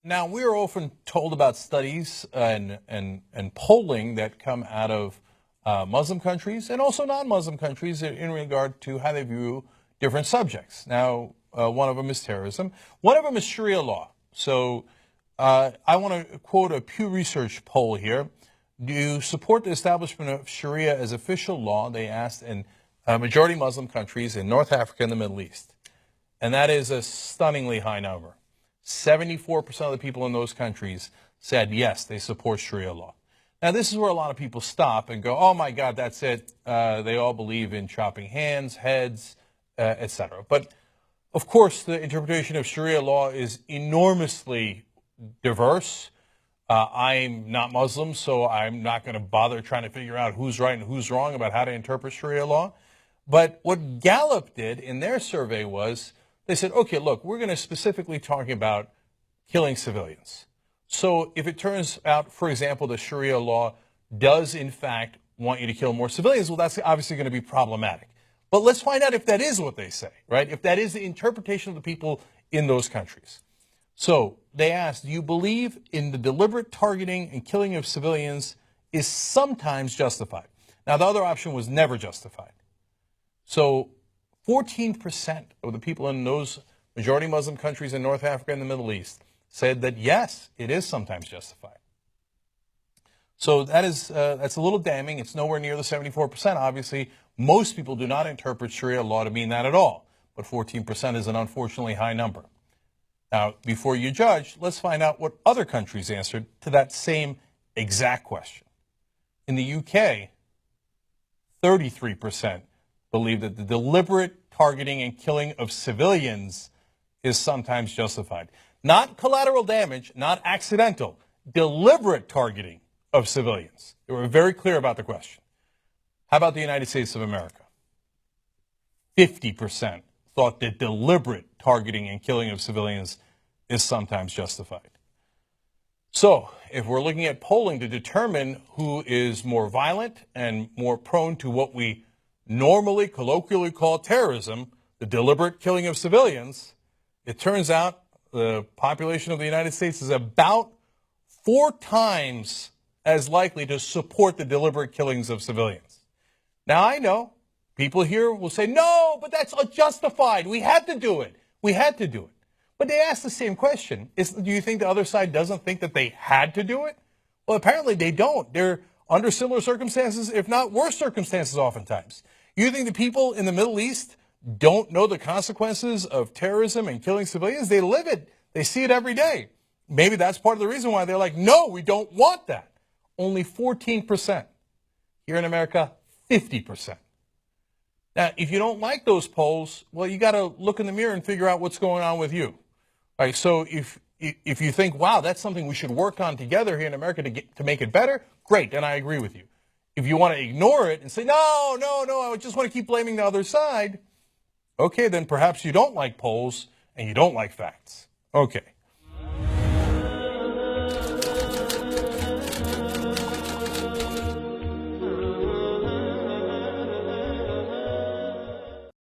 Now, we are often told about studies and polling that come out of Muslim countries and also non-Muslim countries in regard to how they view different subjects. Now, one of them is terrorism. One of them is Sharia law. So I want to quote a Pew Research poll here. Do you support the establishment of Sharia as official law? They asked in majority Muslim countries in North Africa and the Middle East. And that is a stunningly high number. 74% of the people in those countries said, yes, they support Sharia law. Now, this is where a lot of people stop and go, oh, my God, that's it. They all believe in chopping hands, heads, etc. But, of course, the interpretation of Sharia law is enormously diverse. I'm not Muslim, so I'm not going to bother trying to figure out who's right and who's wrong about how to interpret Sharia law. But what Gallup did in their survey was they said, okay, look, we're going to specifically talk about killing civilians. So if it turns out, for example, that Sharia law does, in fact, want you to kill more civilians, well, that's obviously going to be problematic. But let's find out if that is what they say, right? If that is the interpretation of the people in those countries. So they asked, do you believe in the deliberate targeting and killing of civilians is sometimes justified? Now, the other option was never justified. So 14% of the people in those majority Muslim countries in North Africa and the Middle East said that, yes, it is sometimes justified. So that's a little damning. It's nowhere near the 74%. Obviously, most people do not interpret Sharia law to mean that at all. But 14% is an unfortunately high number. Now, before you judge, let's find out what other countries answered to that same exact question. In the UK, 33% believe that the deliberate targeting and killing of civilians is sometimes justified. Not collateral damage, not accidental, deliberate targeting of civilians. They were very clear about the question. How about the United States of America? 50% thought that deliberate targeting and killing of civilians is sometimes justified. So, if we're looking at polling to determine who is more violent and more prone to what we normally, colloquially call terrorism, the deliberate killing of civilians, it turns out the population of the United States is about 4 times as likely to support the deliberate killings of civilians. Now, I know people here will say, no, but that's unjustified. We had to do it. We had to do it. But they ask the same question. Do you think the other side doesn't think that they had to do it? Well, apparently they don't. They're under similar circumstances, if not worse circumstances oftentimes. You think the people in the Middle East don't know the consequences of terrorism and killing civilians? They live it. They see it every day. Maybe that's part of the reason why they're like, no, we don't want that. Only 14%. Here in America, 50%. Now, if you don't like those polls, well, you got to look in the mirror and figure out what's going on with you. All right, so if you think, wow, that's something we should work on together here in America to make it better, great, then I agree with you. If you want to ignore it and say, no, I just want to keep blaming the other side, okay, then perhaps you don't like polls and you don't like facts. Okay.